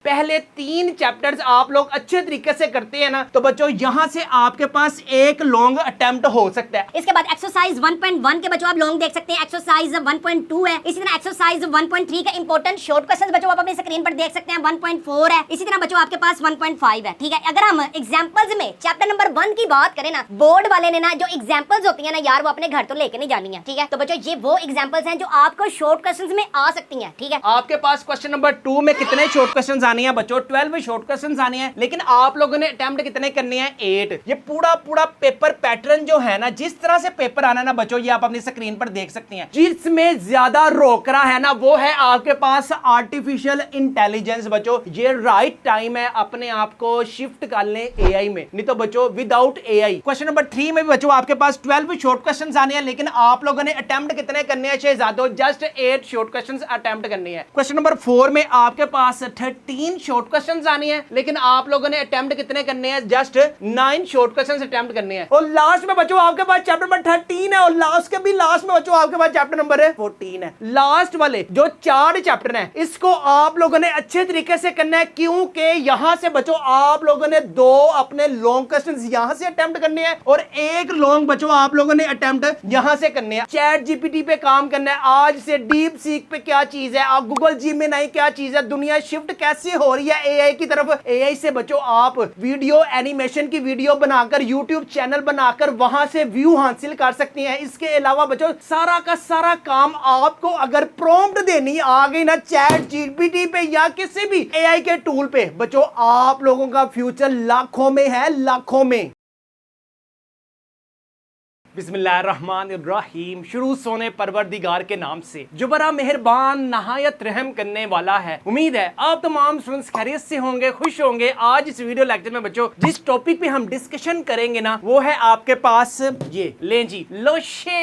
पहले 3 चैप्टर्स आप लोग अच्छे तरीके से करते हैं ना, तो बच्चों यहां से आपके पास एक लॉन्ग अटेम्प्ट हो सकता है। इसके बाद एक्सरसाइज 1.1 के बच्चों आप लॉन्ग देख सकते हैं, एक्सरसाइज 1.2 है, इसी तरह एक्सरसाइज 1.3 का इंपॉर्टेंट शॉर्ट क्वेश्चंस बच्चों आप अपनी स्क्रीन पर देख सकते हैं, 1.4 है, इसी तरह बच्चों आपके पास 1.5 है। ठीक है, अगर हम एग्जांपल्स में चैप्टर नंबर 1 की बात करें ना, बोर्ड वाले ने ना जो एग्जांपल्स होती है ना यार, वो अपने घर तो लेके नहीं जानी है। ठीक है, तो बच्चों ये वो एग्जांपल्स हैं जो आपको शॉर्ट क्वेश्चंस में आ सकती हैं। ठीक है, आपके पास क्वेश्चन नंबर 2 में कितने शॉर्ट क्वेश्चंस आने हैं बच्चों? 12 शॉर्ट क्वेश्चंस आने हैं, लेकिन आप लोगों ने अटेम्प्ट कितने करने हैं? 8। ये पूरा पेपर पैटर्न जो है ना, जिस तरह से पेपर आना ना बच्चों, ये आप अपनी स्क्रीन पर देख सकते हैं। जिसमें ज्यादा रोकरा है ना, वो है आपके पास आर्टिफिशियल इंटेलिजेंस बच्चों। ये राइट टाइम है अपने आप को शिफ्ट कर लें एआई में, नहीं तो बच्चों विदाउट एआई। क्वेश्चन नंबर 3 में भी बच्चों आपके पास 12 शॉर्ट क्वेश्चंस आने हैं, लेकिन आप लोगों ने अटेम्प्ट कितने करने हैं शहजादों? जस्ट 8 शॉर्ट क्वेश्चंस अटेम्प्ट करने हैं। क्वेश्चन नंबर 4 में आपके पास 13 शॉर्ट क्वेश्चंस आने हैं, लेकिन आप लोगों ने अटेम्प्ट कितने करने हैं? जस्ट 9 शॉर्ट क्वेश्चंस अटेम्प्ट करने हैं। और लास्ट में बच्चों आपके पास चैप्टर नंबर 13 है, और लास्ट के भी लास्ट में बच्चों आपके पास चैप्टर नंबर 14 है। लास्ट वाले जो 4 चैप्टर हैं, इसको आप लोगों ने अच्छे तरीके से करना है, क्योंकि यहां से बच्चों आप लोगों ने 2 अपने लॉन्ग क्वेश्चंस यहां से अटेम्प्ट करने हैं, और एक लॉन्ग बच्चों आप लोगों ने अटेम्प्ट यहां से करने हैं। चैट जीपीटी पे काम करना है, आज से डीप सीक पे क्या चीज है, आप गूगल जेमिनी क्या चीज है, दुनिया शिफ्ट कैसे हो रही है एआई की तरफ। एआई से बच्चों आप वीडियो एनिमेशन की वीडियो बनाकर यूट्यूब चैनल बनाकर वहां से व्यू हासिल कर सकते हैं। इसके अलावा बच्चों सारा का सारा काम आपको अगर प्रॉम्प्ट देनी आ गई ना चैट जीपीटी पे या किसी भी एआई के टूल पे, बच्चों आप लोगों का फ्यूचर लाखों में है, लाखों में। बिस्मिल्लाहिर्रहमानिर्रहीम। शुरू सोने परवरदिगार के नाम से जो बड़ा मेहरबान नहायत रहम करने वाला है। उम्मीद है आप तमाम स्टूडेंट्स खैरियत से होंगे, खुश होंगे। आज इस वीडियो लेक्चर में बच्चों जिस टॉपिक पे हम डिस्कशन करेंगे ना, वो है आपके पास ये लें जी लोशे।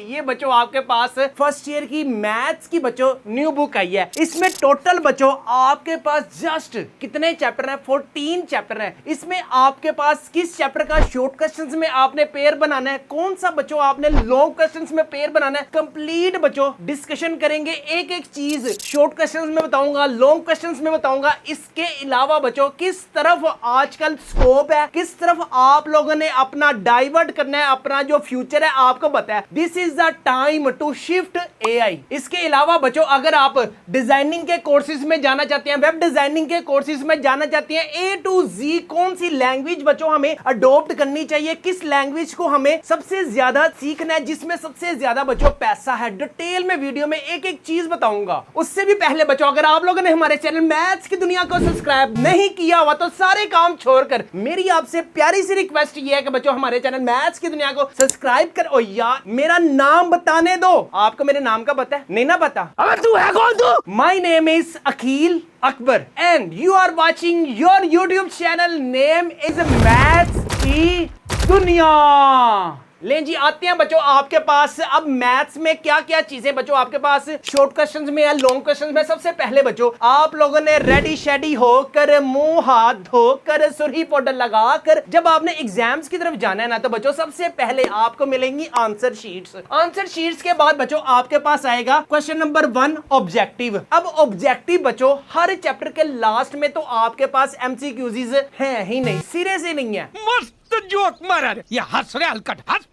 ये बच्चों आपके पास फर्स्ट ईयर की मैथ्स की बच्चों न्यू बुक आई है। इसमें टोटल बच्चों आपके पास जस्ट कितने चैप्टर है? 14 चैप्टर है। इसमें आपके पास किस चैप्टर का शॉर्ट क्वेश्चंस में आपने पेयर बनाना है, कौन सा बच्चों आपने लॉन्ग क्वेश्चंस में पेयर बनाना है, कंप्लीट बच्चों डिस्कशन करेंगे। एक एक चीज शॉर्ट क्वेश्चंस में बताऊंगा, लॉन्ग क्वेश्चंस में बताऊंगा। इसके अलावा बच्चों किस तरफ आजकल स्कोप है, किस तरफ आप लोगों ने अपना डाइवर्ट करना है, अपना जो फ्यूचर है आपको बताया। This is the time to shift AI. इसके अलावा बच्चों अगर आप डिजाइनिंग के कोर्सेज में जाना चाहते हैं, वेब डिजाइनिंग के कोर्सेज में जाना चाहते हैं, ए टू जी कौन सी लैंग्वेज बच्चों हमें अडॉप्ट करनी चाहिए, किस लैंग्वेज को हमें सबसे ज्यादा सीखना है, जिसमें सबसे ज्यादा बच्चों पैसा है, डिटेल में वीडियो में एक एक चीज बताऊंगा। उससे भी पहले बच्चों अगर आप लोगों ने हमारे चैनल मैथ्स की दुनिया को सब्सक्राइब नहीं किया हुआ तो सारे काम छोड़कर मेरी आपसे प्यारी सी रिक्वेस्ट ये है कि बच्चों हमारे चैनल मैथ्स की दुनिया को सब्सक्राइब कर। ओ यार मेरा नाम बताने दो, आपको मेरे नाम का पता है? नहीं ना पता? अबे तू है कौन? तू? My name is Akil Akbar and you are watching your YouTube channel name is maths की दुनिया। लें जी आते हैं बच्चों आपके पास अब मैथ्स में क्या क्या चीजें बच्चों आपके पास शॉर्ट क्वेश्चंस में या लॉन्ग क्वेश्चंस में। सबसे पहले बच्चों आप लोगों ने रेडी शेडी होकर, मुंह हाथ धोकर, सुर्खी पाउडर लगाकर जब आपने एग्जाम्स की तरफ जाना है ना, तो बच्चों सबसे पहले आपको मिलेंगी आंसर शीट्स। आंसर शीट्स के बाद बच्चों आपके पास आएगा क्वेश्चन नंबर 1 ऑब्जेक्टिव। अब ऑब्जेक्टिव बच्चों हर चैप्टर के लास्ट में तो आपके पास एमसीक्यूज है ही नहीं, सिरे से नहीं है। मस्त जोक मारा रे, ये हंस रहे हलकट हंस।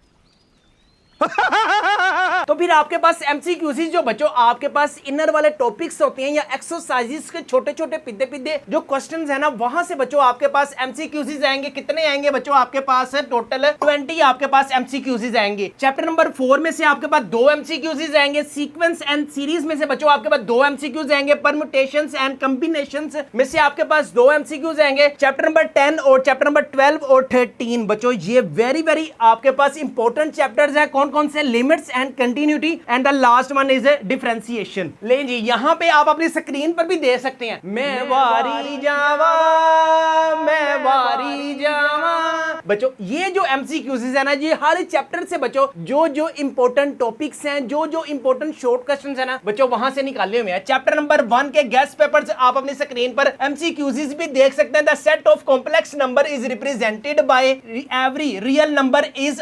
तो फिर आपके पास एमसीक्यूज जो बच्चों आपके पास इनर वाले टॉपिक्स होते हैं या एक्सरसाइजेस के छोटे छोटे पिद्दे पिद्दे जो क्वेश्चंस है ना, वहां से बच्चों आपके पास एमसीक्यूज आएंगे। कितने आएंगे बच्चों? आपके पास टोटल 20 आपके पास एमसीक्यूज आएंगे। चैप्टर नंबर 4 में से आपके पास 2 एमसीक्यूज आएंगे। सीक्वेंस एंड सीरीज में से बच्चों आपके पास 2 एमसीक्यूज आएंगे। परम्यूटेशंस एंड कॉम्बिनेशंस में से आपके पास 2 एमसीक्यूज आएंगे। चैप्टर नंबर 10 और चैप्टर नंबर 12 और 13 बच्चों ये वेरी आपके पास इंपॉर्टेंट चैप्टर्स है। कौन से? Limits and continuity and the last one is differentiation. ले जी यहां पे आप अपनी स्क्रीन पर भी देख सकते हैं। मैं वारी जावा बच्चों ये जो एमसीक्यूज है ना, ये हर चैप्टर से बच्चों जो जो इंपॉर्टेंट टॉपिक्स हैं, जो जो इंपॉर्टेंट शॉर्ट क्वेश्चंस है ना बच्चों, वहां से निकाले हुए हैं। चैप्टर नंबर 1 के गेस्ट पेपर्स आप अपनी स्क्रीन पर एमसीक्यूज भी देख सकते हैं। The set of complex number is represented by every real number is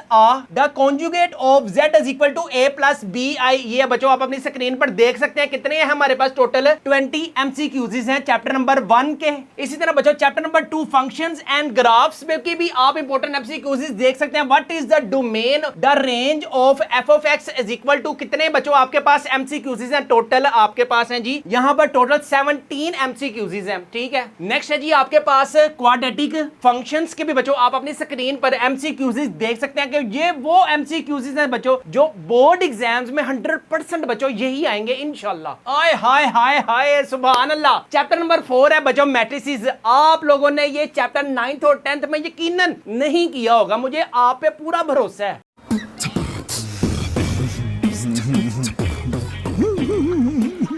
the conjugate of z is equal to a plus b i। ये बच्चों आप अपनी स्क्रीन पर देख सकते हैं कितने हैं हमारे पास, टोटल 20 एमसीक्यूज हैं चैप्टर नंबर 1 के। इसी तरह बच्चों chapter number 2 functions and graphs में की भी आप इंपॉर्टेंट एमसीक्यूज देख सकते हैं। What is the domain the range of f of x is equal to, कितने बच्चों आपके पास एमसीक्यूज हैं टोटल आपके पास हैं जी, यहां पर टोटल 17 एमसीक्यूज हैं। ठीक है, नेक्स्ट है जी आपके पास क्वाड्रेटिक फंक्शंस के भी बच्चों आप अपनी स्क्रीन पर एमसीक्यूज देख सकते हैं कि ये वो एमसीक्यूज हैं बच्चों जो बोर्ड एग्जाम्स में 100% बच्चों यही आएंगे इंशाल्लाह। आय हाय हाय हाय सुभान अल्लाह। चैप्टर नंबर 4 है बच्चों मैट्रिसेस। आप लोगों ने ये चैप्टर 9th और 10th में यकीनन नहीं किया होगा, मुझे आप पे पूरा भरोसा है।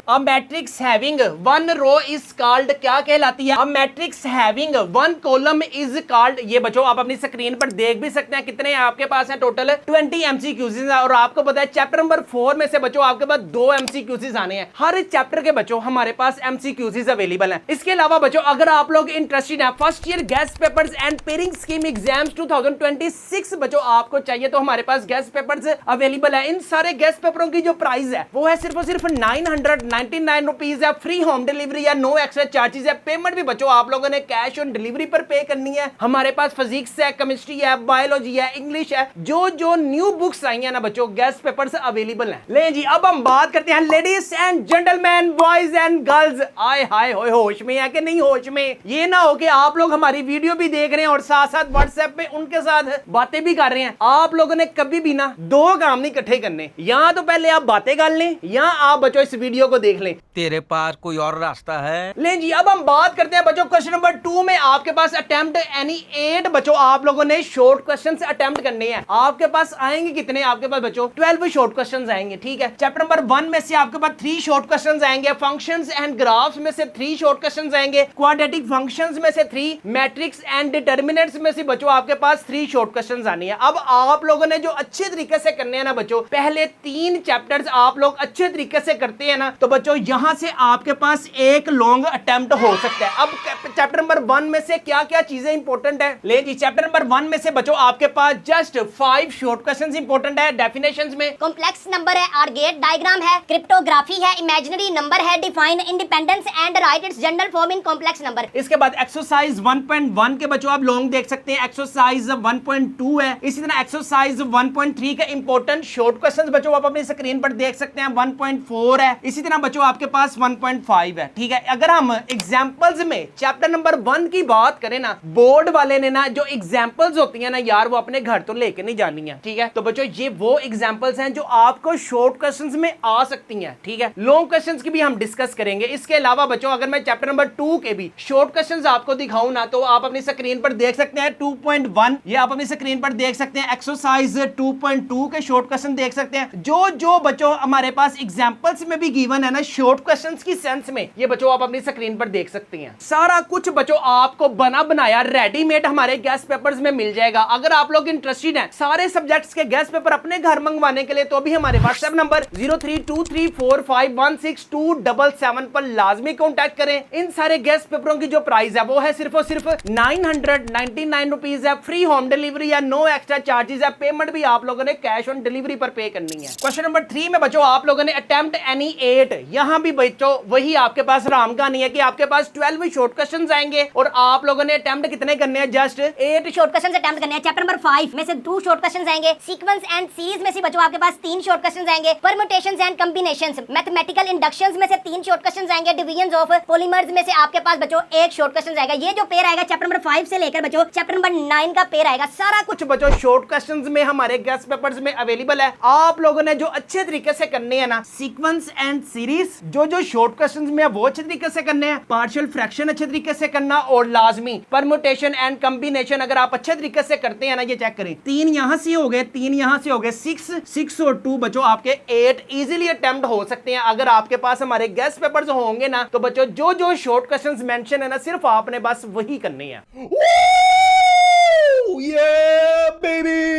A matrix having one row is called, क्या कहलाती है? A matrix having one column is called, ये बच्चों आप अपनी स्क्रीन पर देख भी सकते हैं कितने आपके पास हैं टोटल 20 एमसीक्यूज। और आपको पता है चैप्टर नंबर 4 में से बच्चों आपके पास 2 एमसीक्यूज आने हैं। हर चैप्टर के बच्चों हमारे पास एमसीक्यूज अवेलेबल हैं। इसके अलावा बच्चों अगर आप लोग इंटरेस्टेड हैं first year guest papers and pairing scheme exams 2026 बच्चों आपको चाहिए तो हमारे पास गेस्ट पेपर्स अवेलेबल है। इन सारे गेस्ट पेपरों की जो प्राइस है वो है सिर्फ और सिर्फ 999 रुपीज है। फ्री होम डिलीवरी है, नो एक्स्ट्रा चार्जेस है। पेमेंट भी बच्चों आप लोगों ने कैश ऑन डिलीवरी पर पे करनी है। हमारे पास फिजिक्स है, केमिस्ट्री है, बायोलॉजी है, इंग्लिश है, जो जो न्यू बुक्स आई हैं ना बच्चों गेस्ट पेपर्स अवेलेबल हैं। ले जी अब हम बात करते हैं ladies and gentleman, boys and girls. आए हाय होश में है कि नहीं होश में? ये ना हो कि आप लोग हमारी वीडियो भी देख रहे हैं और साथ साथ व्हाट्सएप पे उनके साथ बातें भी कर रहे हैं। आप लोगों ने कभी भी ना 2 काम नहीं इकट्ठे करने, या तो पहले आप बातें कर लें या आप बच्चों इस वीडियो को देख लें। तेरे पास कोई और रास्ता है? ले जी अब हम बात करते हैं बच्चों क्वेश्चन नंबर 2 में आपके पास अटेम्प्ट एनी 8 बच्चों आप लोगों ने शॉर्ट क्वेश्चंस अटेम्प्ट करने हैं। आपके पास आएंगे कितने? आपके पास बच्चों 12 शॉर्ट क्वेश्चंस आएंगे। ठीक है, चैप्टर नंबर 1 में से आपके पास 3 शॉर्ट क्वेश्चंस आएंगे, फंक्शंस एंड ग्राफ्स में से 3 शॉर्ट क्वेश्चंस आएंगे, क्वाड्रेटिक फंक्शंस में से 3, मैट्रिक्स एंड डिटरमिनेंट्स में से बच्चों आपके पास 3 शॉर्ट क्वेश्चंस आने हैं। अब आप लोगों ने जो अच्छे तरीके से करने हैं ना बच्चों, पहले 3 चैप्टर्स आप लोग अच्छे तरीके से करते हैं ना तो बच्चों यहां से आपके पास एक लॉन्ग अटेम्प्ट हो सकता है। अब चैप्टर नंबर 1 में से क्या क्या चीजें इंपॉर्टेंट है? ले जी चैप्टर नंबर 1 में से बच्चों आपके पास जस्ट 5 शॉर्ट क्वेश्चंस इंपॉर्टेंट है। डेफिनेशंस में कॉम्प्लेक्स नंबर है, आर्गेट डायग्राम है, क्रिप्टोग्राफी है, इमेजिनरी नंबर है, define independence and right it's general form in complex number. इसके बाद एक्सरसाइज 1.1 के बच्चों आप लॉन्ग देख सकते हैं, एक्सरसाइज 1.2 है। इसी तरह एक्सरसाइज 1.3 का इंपॉर्टेंट शॉर्ट क्वेश्चंस बच्चों आप अपनी स्क्रीन पर देख सकते हैं 1.4 है। इसी तरह बच्चों आपके पास 1.5 है। ठीक है, अगर हम एग्जांपल्स में चैप्टर नंबर 1 की बात करें ना, बोर्ड वाले ने ना जो एग्जांपल्स होती है ना यार वो अपने घर तो लेके नहीं जानी है। ठीक है, तो बच्चों ये वो एग्जांपल्स हैं जो आपको शॉर्ट क्वेश्चंस में आ सकती हैं। ठीक है, लॉन्ग क्वेश्चंस की भी हम डिस्कस करेंगे। इसके अलावा बच्चों अगर मैं चैप्टर नंबर 2 के भी शॉर्ट क्वेश्चंस आपको दिखाऊं ना तो आप अपनी स्क्रीन पर देख सकते हैं 2.1, ये आप अपनी स्क्रीन पर देख सकते हैं एक्सरसाइज 2.2 के शॉर्ट क्वेश्चन देख सकते हैं। जो जो बच्चों हमारे पास एग्जांपल्स में भी गिवन है ना शॉर्ट क्वेश्चंस की सेंस में, ये बच्चों आप अपनी स्क्रीन पर देख सकते हैं। सारा कुछ बच्चों आपको बना बनाया रेडीमेड हमारे गेस्ट पेपर्स में मिल जाएगा। अगर आप लोग इंटरेस्टेड हैं सारे सब्जेक्ट्स के गेस्ट पेपर अपने घर मंगवाने के लिए तो अभी हमारे व्हाट्सएप नंबर 0323451677 पर लाजमी कॉन्टैक्ट करें। इन सारे गेस्ट पेपरों की जो प्राइस है वो है सिर्फ और सिर्फ 999 रुपीज है। फ्री होम डिलीवरी है, नो एक्स्ट्रा चार्जेस है। पेमेंट भी आप लोगों ने कैश ऑन डिलीवरी पर पे करनी है। क्वेश्चन नंबर 3 में बच्चों आप लोगों ने अटेम्प्ट एनी 8, यहां भी बच्चों वही आपके पास राम कहानी है कि आपके पास 12 शॉर्ट क्वेश्चंस आएंगे और आप लोगों ने अटेम्प्ट कितने करने हैं? जस्ट 8 शॉर्ट क्वेश्चंस अटेम्प्ट करने हैं। चैप्टर नंबर 5 में से 2 शॉर्ट क्वेश्चंस आएंगे, सीक्वेंस एंड सीरीज में से बच्चों आपके पास 3 शॉर्ट क्वेश्चंस आएंगे, permutations and combinations, mathematical inductions में से 3 शॉर्ट क्वेश्चंस आएंगे, डिवीजंस ऑफ पॉलीमर्स में से आपके पास बच्चों 1 शॉर्ट क्वेश्चंस आएगा। ये जो पेयर आएगा चैप्टर नंबर 5 से लेकर बच्चों चैप्टर नंबर 9 का पेयर आएगा। सारा कुछ बच्चों शॉर्ट क्वेश्चंस में हमारे गेस्ट पेपर्स में अवेलेबल है। आप लोगों ने जो अच्छे तरीके से करने हैं ना सीक्वेंस एंड सीरीज, जो जो शॉर्ट क्वेश्चंस में वो अच्छे तरीके से करने हैं, पार्शियल फ्रैक्शन अच्छे तरीके से करना और लाजमी परम्यूटेशन एंड कॉम्बिनेशन अगर आप अच्छे तरीके से करते हैं ना, ये चेक करें 3 यहां से हो गए, 3 यहां से हो गए, 6 और 2 बच्चों आपके 8 इजीली अटेम्प्ट हो सकते हैं। अगर आपके पास हमारे गेस्ट पेपर्स होंगे ना तो बच्चों जो जो शॉर्ट क्वेश्चंस मेंशन है ना सिर्फ आपने बस वही करने हैं।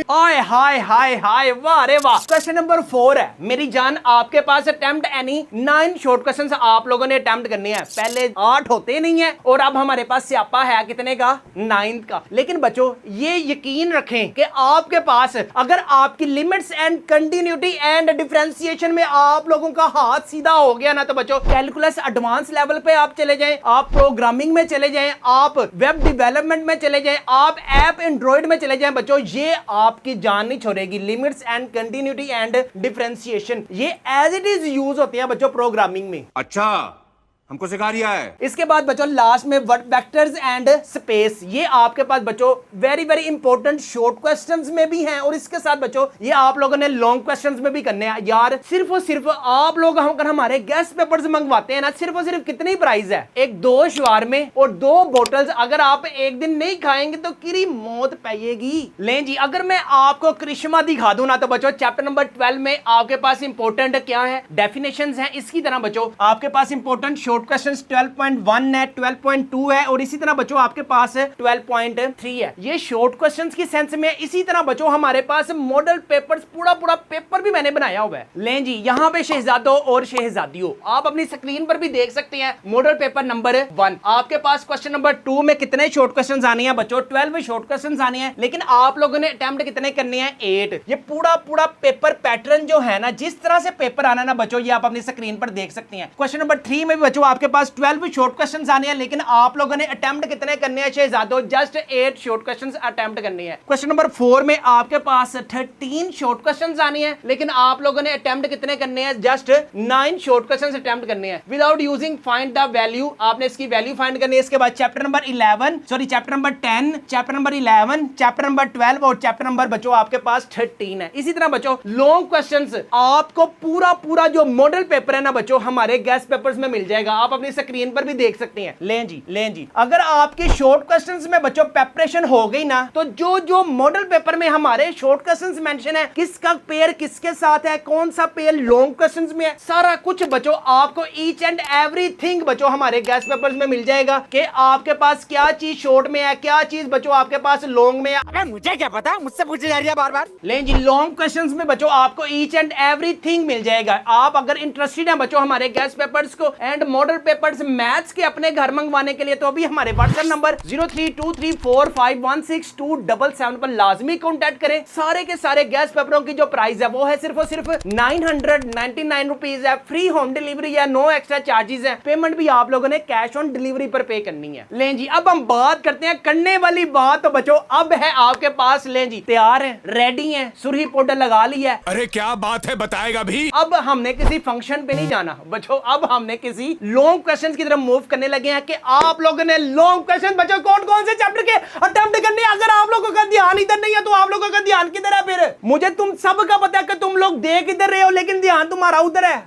हाय हाय हाय हाय, वाह रे वाह। क्वेश्चन नंबर 4 है मेरी जान, आपके पास अटेम्प्ट एनी 9 शॉर्ट क्वेश्चंस आप लोगों ने अटेम्प्ट करने हैं। पहले 8 होते नहीं है और अब हमारे पास स्यापा है कितने का, 9 का। लेकिन बच्चों ये यकीन रखें कि आपके पास अगर आपकी limits and continuity and differentiation में आप लोगों का हाथ सीधा हो गया ना, तो बच्चों कैलकुलस एडवांस लेवल पे आप चले जाएं, आप प्रोग्रामिंग में चले जाएं, आप वेब डेवलपमेंट में चले जाएं, आप ऐप एंड्रॉइड में चले जाएं, बच्चों ये आपकी जान नहीं छोड़ेगी। Limits and continuity and differentiation ये एज इट इज यूज होते हैं बच्चों प्रोग्रामिंग में। अच्छा, हमको सिखा रिया है। इसके बाद बच्चों लास्ट में वेक्टर्स एंड स्पेस, ये आपके पास बच्चों very very important short questions में भी हैं और इसके साथ बच्चों ये आप लोगों ने लॉन्ग क्वेश्चंस में भी करने हैं। यार सिर्फ और सिर्फ आप लोग अगर हमारे गेस्ट पेपर्स मंगवाते हैं ना, सिर्फ और सिर्फ कितनी प्राइस है, एक 2 शवारमे और 2 बोटल्स अगर आप एक दिन नहीं खाएंगे तो किरी मौत पाइएगी। ले जी, अगर मैं आपको करिश्मा दिखा दूं ना, तो बच्चों चैप्टर नंबर 12 में आपके पास इंपॉर्टेंट क्या है, डेफिनेशंस हैं। इसकी तरह बच्चों आपके पास इंपॉर्टेंट शॉर्ट क्वेश्चंस 12.1 है, 12.2 है और इसी तरह बच्चों आपके पास 12.3 है। ये शॉर्ट क्वेश्चंस की सेंस में। इसी तरह बच्चों हमारे पास मॉडल पेपर्स, पूरा पेपर भी मैंने बनाया हुआ है। लें जी, यहाँ पे शहजादों और शहजादियों आप अपनी स्क्रीन पर भी देख सकते हैं। मॉडल पेपर नंबर 1 आपके पास क्वेश्चन नंबर 2 में कितने शॉर्ट क्वेश्चंस आने हैं बच्चों, 12 शॉर्ट क्वेश्चंस आने हैं, लेकिन आप लोगों ने अटेम्प्ट कितने करने हैं, 8। ये पूरा पेपर पैटर्न जो है ना, जिस तरह से पेपर आना ना बच्चों, ये आप अपनी स्क्रीन पर देख सकते हैं। क्वेश्चन नंबर 3 में भी बच्चों आपके पास 12 शॉर्ट क्वेश्चंस आने हैं, लेकिन आप लोगों ने अटेम्प्ट कितने करने हैं शहजादों, जस्ट 8 शॉर्ट क्वेश्चंस अटेम्प्ट करने हैं। क्वेश्चन नंबर 4 में आपके पास 13 शॉर्ट क्वेश्चंस आने हैं, लेकिन आप लोगों ने अटेम्प्ट कितने करने हैं, जस्ट 9 शॉर्ट क्वेश्चंस अटेम्प्ट करने हैं। Without using find the value, आपने इसकी वैल्यू फाइंड करनी है। इसके बाद chapter number 11 sorry chapter number 10, chapter number 11, chapter number 12 और चैप्टर नंबर बच्चों आपके पास 13 है। इसी तरह बच्चों लॉन्ग क्वेश्चंस आपको पूरा जो मॉडल पेपर है ना बच्चों, हमारे गेस्ट पेपर्स में मिल जाएगा। आप अपनी स्क्रीन पर भी देख सकते हैं। लें जी, अगर आपके शॉर्ट क्वेश्चंस में बच्चों प्रिपरेशन हो गई ना, तो जो मॉडल पेपर में हमारे शॉर्ट क्वेश्चंस मेंशन है, किसका पेयर किसके साथ है, कौन सा पेयर लॉन्ग क्वेश्चंस में है, सारा कुछ बच्चों आपको ईच एंड एवरीथिंग बच्चों हमारे गेस्ट पेपर्स में मिल जाएगा कि आपके पास क्या चीज शॉर्ट में है, क्या चीज बच्चों आपके पास लॉन्ग में है। अरे मुझे क्या पता, मुझसे पूछी जा रही है बार बार। लें जी, लॉन्ग क्वेश्चंस में बच्चों आपको ईच एंड एवरीथिंग मिल जाएगा। आप अगर इंटरेस्टेड हैं बच्चों हमारे गेस्ट पेपर्स को एंड मॉडल पेपर्स मैथ्स के अपने घर मंगवाने के लिए, तो अभी हमारे व्हाट्सएप नंबर 0323451627 पर लाजमी कांटेक्ट करें। सारे के सारे गैस पेपरों की जो प्राइस है वो है सिर्फ और सिर्फ 999 रुपीज है। फ्री होम डिलीवरी है, नो एक्स्ट्रा चार्जेस है। पेमेंट भी आप लोगों ने कैश ऑन डिलीवरी पर पे करनी है। लें जी, अब हम बात करते हैं करने वाली बात, तो बच्चों अब है आपके पास, लें जी तैयार है, रेडी है, सुरही पाउडर लगा ली है। अरे क्या बात है, बताएगा भी। अब हमने किसी फंक्शन पे नहीं जाना बच्चों, अब हमने किसी लॉन्ग क्वेश्चंस की तरफ मूव करने लगे हैं कि आप लोगों ने लॉन्ग क्वेश्चन बच्चों कौन से चैप्टर के अटेम्प्ट करने हैं। अगर आप लोगों का ध्यान इधर नहीं है तो आप लोगों का ध्यान किधर है? फिर मुझे तुम सब का पता है कि तुम लोग देख इधर रहे हो, लेकिन ध्यान तुम्हारा उधर है।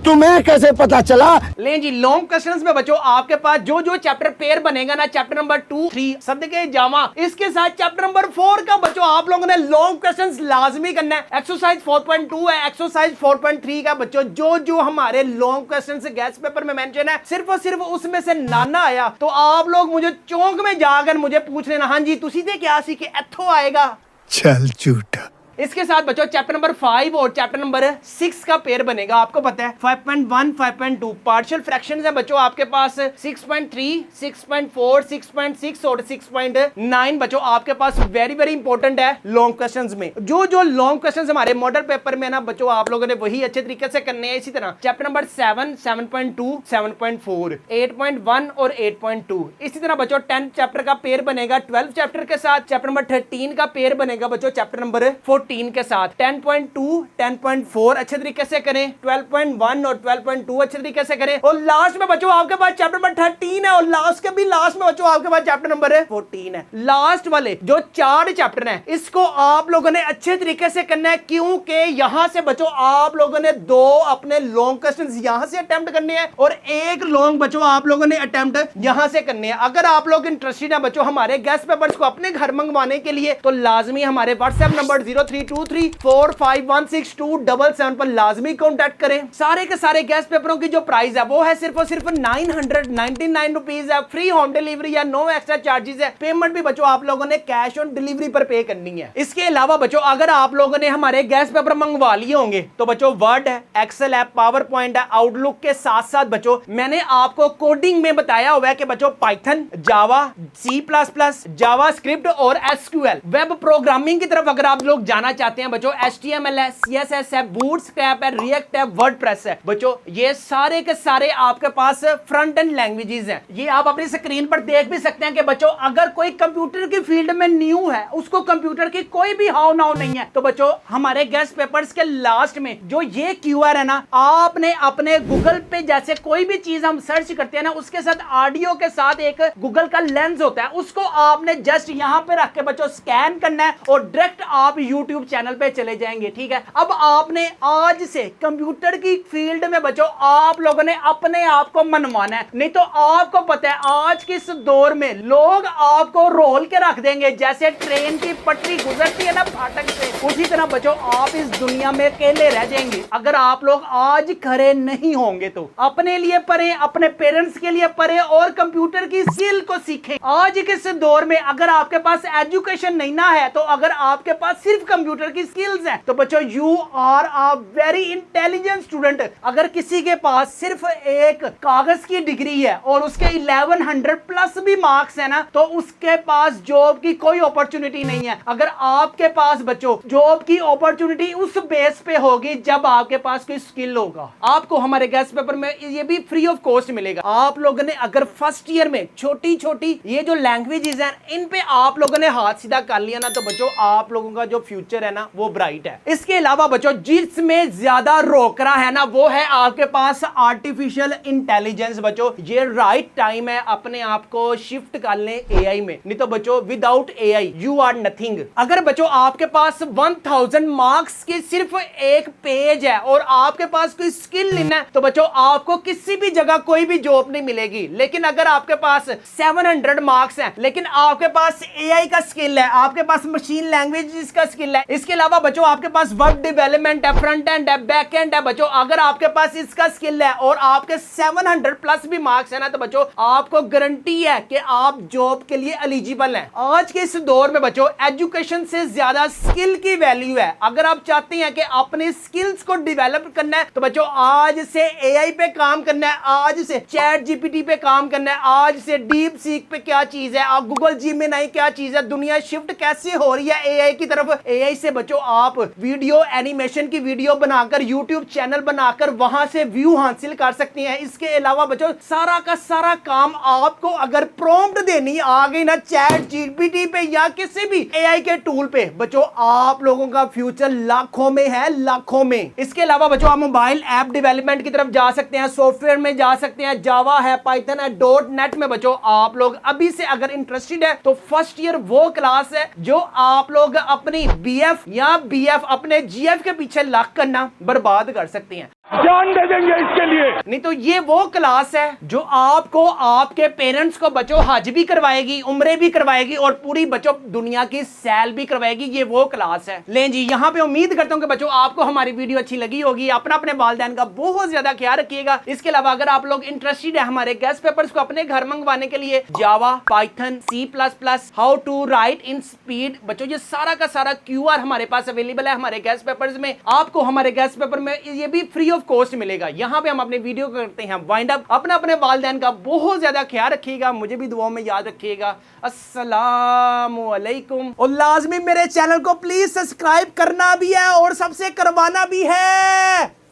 तुम्हें कैसे पता चला? लें जी, लॉन्ग क्वेश्चंस में बच्चों आपके पास जो चैप्टर पेयर बनेगा ना, चैप्टर नंबर 2, 3 सदके जामा, इसके साथ चैप्टर नंबर 4 का बच्चों आप लोगों ने लॉन्ग क्वेश्चंस लाजमी करना है। एक्सरसाइज 4.2 है, एक्सरसाइज 4.3 का बच्चों जो हमारे लॉन्ग क्वेश्चंस गेस्ट पेपर में मेंशन है, सिर्फ और सिर्फ उसमें से नाना आया तो आप लोग मुझे चौंक में जाकर मुझे पूछ लेना, हाँ जी तुसी दे क्या सी के एथो आएगा। चल झूठा। इसके साथ बच्चों चैप्टर नंबर 5 और चैप्टर नंबर 6 का पेयर बनेगा। आपको पता है 5.1, 5.2 पार्शियल फ्रैक्शंस है बच्चों आपके पास 6.3, 6.4, 6.6 और 6.9 बच्चों आपके पास वेरी वेरी इंपॉर्टेंट है लॉन्ग क्वेश्चंस में। जो लॉन्ग क्वेश्चंस हमारे मॉडल पेपर में ना बच्चों आप लोगों ने वही अच्छे तरीके से करने हैं। इसी तरह चैप्टर नंबर 7, 7.2, 7.4, 8.1 और 8.2। इसी तरह बच्चों 10 चैप्टर का पेयर बनेगा 12 चैप्टर के साथ। चैप्टर नंबर 13 का पेयर बनेगा बच्चों चैप्टर नंबर 14 के साथ। 10.2, 10.4 अच्छे तरीके से करें, 12.1 और 12.2 अच्छे तरीके से करें, और लास्ट में बच्चों आपके पास चैप्टर नंबर 13 है और लास्ट में बच्चों आपके पास चैप्टर नंबर 14 है। लास्ट वाले जो 4 चैप्टर हैं इसको आप लोगों ने अच्छे तरीके से करना है, क्योंकि यहां से बच्चों आप लोगों ने 2 अपने लॉन्ग क्वेश्चंस यहां से अटेम्प्ट करने हैं और 1 लॉन्ग बच्चों आप लोगों ने अटेम्प्ट यहां से करने हैं। अगर आप लोग इंटरेस्टेड हैं बच्चों हमारे गेस्ट पेपर्स को अपने घर मंगवाने के लिए, तो लाजमी हमारे व्हाट्सएप नंबर 9323451627 पर लाजमी कॉन्टेक्ट करें। सारे के सारे गेस्ट पेपरों की जो प्राइस है वो है सिर्फ और सिर्फ 999 रुपीज है। फ्री होम डिलीवरी है, नो एक्स्ट्रा चार्जेस है। पेमेंट भी बच्चों आप लोगों ने कैश ऑन डिलीवरी पर पे करनी है। इसके अलावा बच्चों अगर आप लोगों ने हमारे गेस्ट पेपर मंगवा लिए होंगे तो बच्चों वर्ड है, एक्सेल है, पावर पॉइंट है, आउटलुक के साथ साथ बच्चों मैंने आपको कोडिंग में बताया हुआ है कि बच्चों पाइथन, जावा, सी प्लस प्लस, जावा स्क्रिप्ट और एसक्यूएल वेब प्रोग्रामिंग की तरफ अगर आप लोग जाना चाहते हैं बच्चों HTML है, CSS है, बूटस्ट्रैप है, रिएक्ट है, वर्डप्रेस है। बच्चों ये सारे के सारे आपके पास फ्रंट एंड लैंग्वेजेस हैं। ये आप अपनी स्क्रीन पर देख भी सकते हैं कि बच्चों अगर कोई कंप्यूटर की फील्ड में न्यू है, उसको कंप्यूटर की कोई भी हाव नाव नहीं है, तो बच्चों हमारे गेस्ट पेपर्स के लास्ट में जो ये QR है ना, आपने अपने गूगल पे जैसे कोई भी चीज हम सर्च करते हैं ना, उसके साथ ऑडियो के साथ एक गूगल का लेंस होता है, उसको आपने जस्ट यहां पे रख के बच्चों स्कैन करना है और डायरेक्ट आप YouTube चैनल पे चले जाएंगे। ठीक है, अब आपने आज से कंप्यूटर की फील्ड में बच्चों आप लोगों ने अपने आप को मनवाना है, नहीं तो आपको पता है आज के इस दौर में लोग आपको रोल के रख देंगे जैसे ट्रेन की पटरी गुजरती है ना फाटक से, उसी तरह बच्चों आप इस दुनिया में अकेले रह जाएंगे अगर आप लोग आज खड़े नहीं होंगे। तो अपने लिए पढ़ें, अपने पेरेंट्स के लिए पढ़ें और कंप्यूटर की स्किल को सीखें। आज के इस दौर में अगर आपके पास एजुकेशन नहीं ना है, तो अगर आपके पास सिर्फ कंप्यूटर की स्किल्स हैं, तो बच्चों you are a very intelligent student. अगर किसी के पास सिर्फ एक कागज की डिग्री है और उसके 1100 प्लस भी मार्क्स है ना, तो उसके पास जॉब की कोई अपॉर्चुनिटी नहीं है। अगर आपके पास बच्चों जॉब की अपॉर्चुनिटी उस बेस पे होगी जब आपके पास कोई स्किल होगा। आपको हमारे गेस्ट पेपर में ये भी फ्री ऑफ कॉस्ट मिलेगा। आप लोगों ने अगर फर्स्ट ईयर में छोटी छोटी ये जो लैंग्वेजेस हैं इन पे आप लोगों ने हाथ सीधा कर लिया ना, तो बच्चों आप लोगों का जो फ्यूचर है ना वो ब्राइट है। इसके अलावा बच्चों जिसमें ज्यादा रोकरा है ना वो है आपके पास आर्टिफिशियल इंटेलिजेंस। बच्चों ये राइट टाइम है अपने आप को शिफ्ट कर लें AI में, नहीं तो बच्चों without AI you are nothing. अगर बच्चों आपके पास 1000 मार्क्स की सिर्फ एक पेज है और आपके पास कोई स्किल लेना है, तो बच्चों आपको किसी भी जगह कोई भी जॉब नहीं मिलेगी। लेकिन अगर आपके पास 700 मार्क्स हैं लेकिन आपके पास AI का स्किल है, आपके पास मशीन लैंग्वेज का स्किल है, इसके अलावा बच्चों आपके पास वेब डेवलपमेंट है, फ्रंट एंड है, बैक एंड है, बच्चों अगर आपके पास इसका स्किल है और आपके 700 प्लस भी मार्क्स है ना, तो बच्चों आपको गारंटी है कि आप जॉब के लिए एलिजिबल हैं। आज के इस दौर में बच्चों एजुकेशन से ज्यादा स्किल की वैल्यू है। अगर आप चाहते हैं कि अपने स्किल्स को डेवलप करना है, तो बच्चों आज से AI पे काम करना है, आज से चैट GPT पे काम करना है, आज से डीप सीक पे क्या चीज है, आप गूगल Gemini क्या चीज है, दुनिया शिफ्ट कैसे हो रही है AI की तरफ। AI से बच्चों आप वीडियो एनिमेशन की वीडियो बनाकर YouTube चैनल बनाकर वहां से व्यू हासिल कर सकते हैं। इसके अलावा बच्चों सारा का सारा काम आपको अगर प्रॉम्प्ट देनी आ गई ना चैट GPT पे या किसी भी AI के टूल पे, बच्चों आप लोगों का फ्यूचर लाखों में है, लाखों में। इसके अलावा बच्चों आप मोबाइल ऐप डेवलपमेंट की तरफ जा सकते हैं, सॉफ्टवेयर में जा सकते हैं, जावा है, पाइथन है, .NET में बच्चों आप लोग अभी से अगर इंटरेस्टेड है तो फर्स्ट ईयर वो क्लास है जो आप लोग अपनी BF या BF अपने GF के पीछे लग करना बर्बाद कर सकते हैं। जान दे देंगे इसके लिए। नहीं तो ये वो क्लास है जो आपको आपके पेरेंट्स को बच्चों हज भी करवाएगी, उम्रे भी करवाएगी और पूरी बच्चों दुनिया की सैल भी करवाएगी। ये वो क्लास है। लें जी, यहाँ पे उम्मीद करता हूँ कि बच्चों आपको हमारी वीडियो अच्छी लगी होगी। अपना अपने वालिदैन का बहुत ज्यादा ख्याल रखिएगा। इसके अलावा अगर आप लोग इंटरेस्टेड है हमारे गेस्ट पेपर्स को अपने घर मंगवाने के लिए, जावा, पाइथन, C++, how to write in speed, बच्चों ये सारा का सारा QR हमारे पास अवेलेबल है हमारे गेस्ट पेपर्स में। आपको हमारे गेस्ट पेपर में ये भी फ्री ऑफ कॉस्ट मिलेगा। यहाँ पे हम अपने वीडियो करते हैं वाइंड अप। अपना अपने वालिदैन का बहुत ज्यादा ख्याल रखिएगा, मुझे भी दुआओं में याद रखिएगा। अस्सलामु अलैकुम। और लाजमी मेरे चैनल को प्लीज सब्सक्राइब करना भी है और सबसे करवाना भी है।